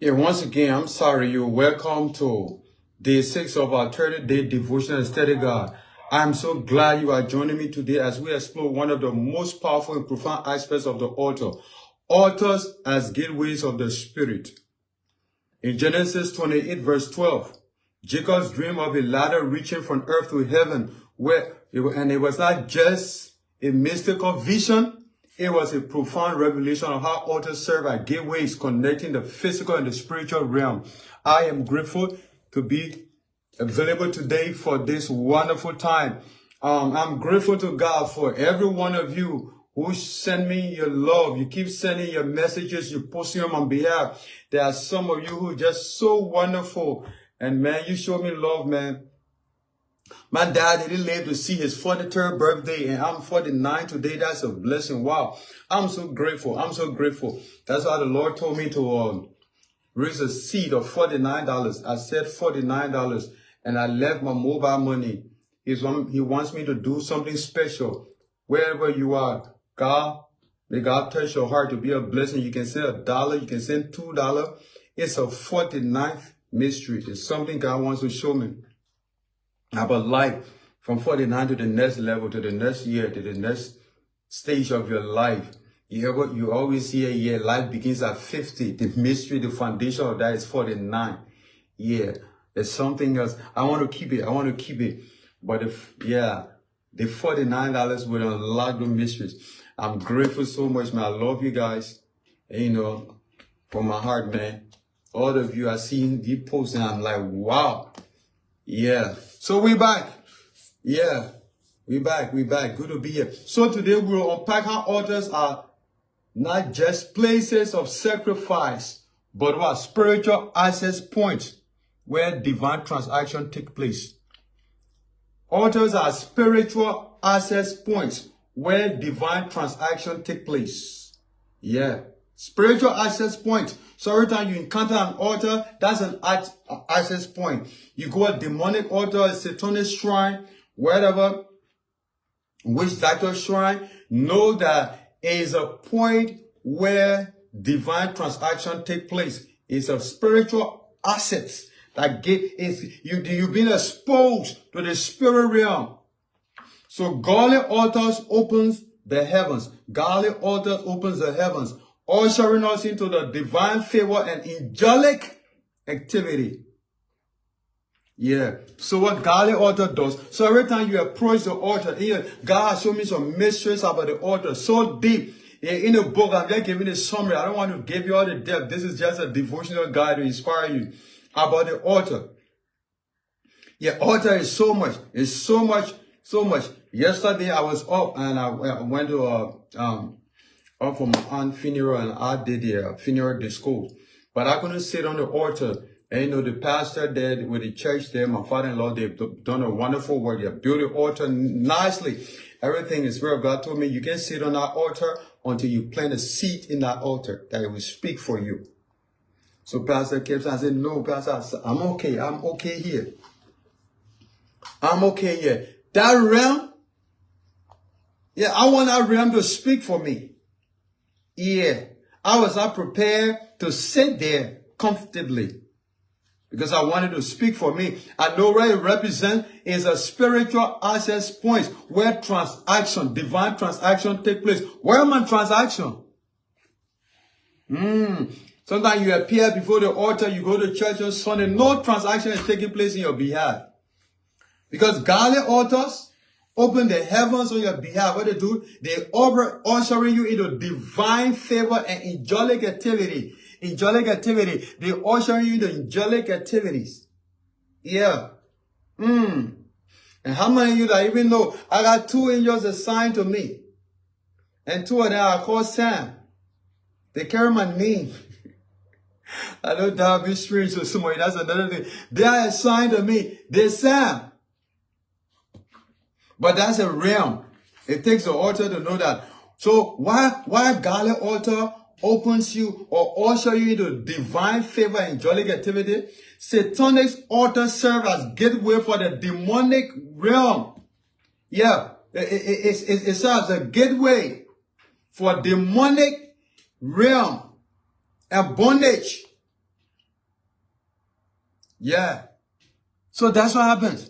Yeah, once again, I'm sorry. You're welcome to day 6 of our 30-day devotional study God. I'm so glad you are joining me today as we explore one of the most powerful and profound aspects of the altar. Altars as gateways of the Spirit. In Genesis 28 verse 12, Jacob's dream of a ladder reaching from earth to heaven, and it was not just a mystical vision, it was a profound revelation of how altars serve as gateways connecting the physical and the spiritual realm. I am grateful to be available today for this wonderful time. I'm grateful to God for every one of you who send me your love. You keep sending your messages, you posting them on behalf. There are some of you who are just so wonderful. And man, you show me love, man. My dad didn't live to see his 43rd birthday, and I'm 49 today. That's a blessing. Wow. I'm so grateful. I'm so grateful. That's why the Lord told me to raise a seed of $49. I said $49, and I left my mobile money. He wants me to do something special. Wherever you are, may God touch your heart to be a blessing. You can send $1, you can send $2. It's a 49th mystery. It's something God wants to show me about life from 49 to the next level, to the next year, to the next stage of your life. You always hear, yeah, life begins at 50. The mystery, the foundation of that is 49. Yeah, there's something else. I want to keep it. But the $49 will unlock the mysteries. I'm grateful so much, man. I love you guys. And, from my heart, man. All of you, I seen the posts and I'm like, wow. Yeah. So we back. Yeah. We back. Good to be here. So today we'll unpack how altars are not just places of sacrifice, but what spiritual access points where divine transaction take place. Altars are spiritual access points where divine transaction take place. Yeah. Spiritual access point. So every time you encounter an altar, that's an access point. You go a demonic altar, a satanic shrine, wherever, witch doctor shrine, know that it is a point where divine transaction take place. It's a spiritual asset that you've been exposed to the spirit realm. So godly altars opens the heavens. Godly altars opens the heavens, ushering us into the divine favor and angelic activity. Yeah. So what godly altar does, so every time you approach the altar, God showed me some mysteries about the altar, so deep. In the book, I'm just giving a summary. I don't want to give you all the depth. This is just a devotional guide to inspire you about the altar. Yeah, altar is so much. It's so much. Yesterday, I was up and I went to up for my aunt's funeral, and I did the funeral discourse. But I couldn't sit on the altar. And the pastor there with the church there, my father-in-law, they've done a wonderful work. They built the altar nicely. Everything is where God told me you can sit on that altar until you plant a seed in that altar that it will speak for you. So pastor kept saying, I said, no, pastor, I'm okay. I'm okay here. I'm okay here. That realm, yeah, I want that realm to speak for me. Yeah, I was not prepared to sit there comfortably because I wanted to speak for me. I know what it represents is a spiritual access point where divine transaction take place. Where am I transaction? Sometimes you appear before the altar, you go to church on Sunday, no transaction is taking place in your behalf. Because godly altars open the heavens on your behalf. What they do, they ushering you into divine favor and angelic activity. They ushering you into angelic activities. Yeah. And how many of you that even know I got 2 angels assigned to me? And 2 of them are called Sam. They carry my name. I know that will be strange to somebody. That's another thing. They are assigned to me. They're Sam. But that's a realm. It takes the altar to know that. So why godly altar opens you or usher you into divine favor and angelic activity? Satanic altar serve as gateway for the demonic realm. Yeah, it serves as a gateway for demonic realm and bondage. Yeah. So that's what happens.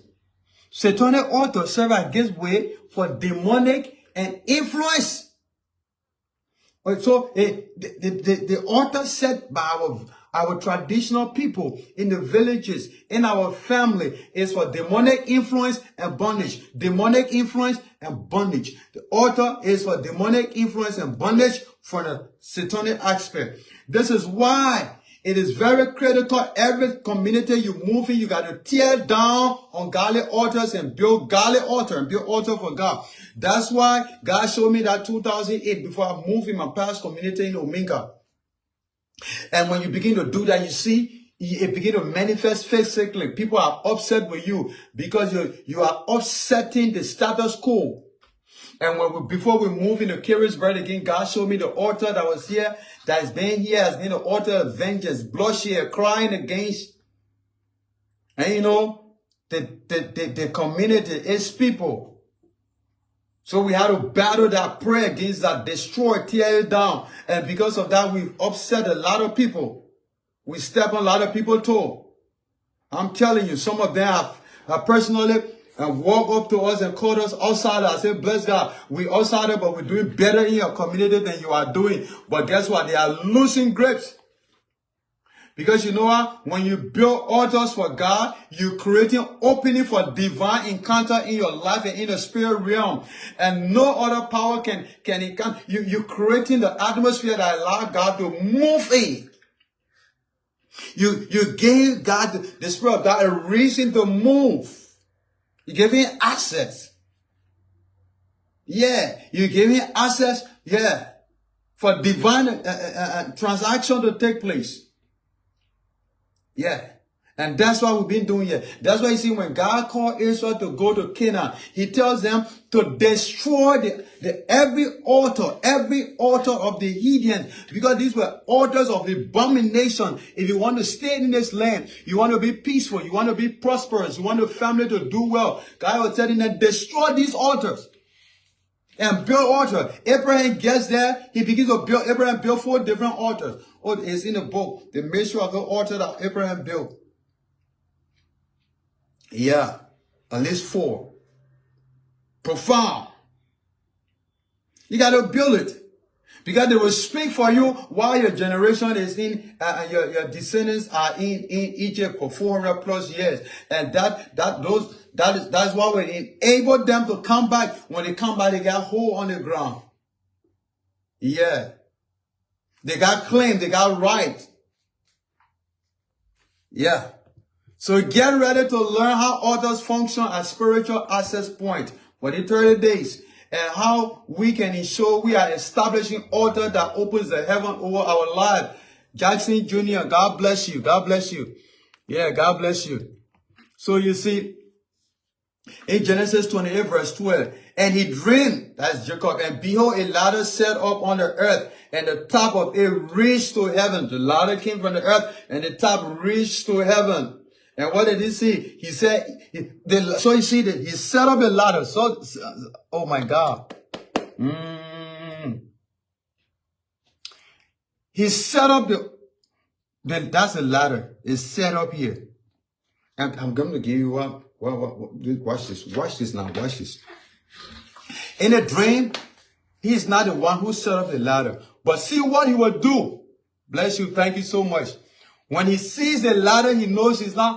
Satanic altars serve as gateway for demonic and influence. So the altar set by our traditional people in the villages, in our family, is for demonic influence and bondage. Demonic influence and bondage. The altar is for demonic influence and bondage for the satanic aspect. This is why it is very critical. Every community you move in, you got to tear down ungodly altars and build godly altar and build altar for God. That's why God showed me that 2008 before I moved in my past community in Omega. And when you begin to do that, you see, it begin to manifest physically. People are upset with you because you are upsetting the status quo. And before we move into Carricksburg again, God showed me the altar that was here, that has been here, has been the altar of vengeance, bloodshed, crying against, and you know, the community, its people. So we had to battle that, pray against that, destroy, tear it down. And because of that, we've upset a lot of people. We step on a lot of people's toe. I'm telling you, some of them have personally walk up to us and call us outsiders. I say, bless God, we outsiders, but we're doing better in your community than you are doing. But guess what? They are losing grips. Because you know what? When you build altars for God, you're creating opening for divine encounter in your life and in the spirit realm. And no other power can encounter. You're creating the atmosphere that allows God to move in. You gave God, the Spirit of God, a reason to move. You gave him access. Yeah, you gave him access, yeah, for divine transaction to take place. Yeah. And that's what we've been doing here. That's why you see when God called Israel to go to Canaan, he tells them to destroy every altar of the heathen, because these were altars of abomination. If you want to stay in this land, you want to be peaceful, you want to be prosperous, you want your family to do well, God was telling them, destroy these altars and build altar. Abraham gets there, he begins to build. Abraham built 4 different altars. Oh, it's in the book, the measure of the altar that Abraham built. Yeah, at least 4. Profound. You got to build it, because they will speak for you while your generation is in, your descendants are in Egypt for 400 plus years, and that's why we enable them to come back. When they come back, they got hold on the ground. Yeah, they got claim, they got right. Yeah. So get ready to learn how altars function as spiritual access point for the 30 days, and how we can ensure we are establishing altar that opens the heaven over our life. Jackson Jr., God bless you. God bless you. Yeah, God bless you. So you see, in Genesis 28 verse 12, and he dreamed, that's Jacob, and behold, a ladder set up on the earth, and the top of it reached to heaven. The ladder came from the earth, and the top reached to heaven. And what did he see? He said, so you see that he set up a ladder. So, oh my God. He set up that's a ladder. It's set up here. And I'm going to give you watch this. Watch this now. Watch this. In a dream, he's not the one who set up the ladder. But see what he will do. Bless you. Thank you so much. When he sees the ladder, he knows he's not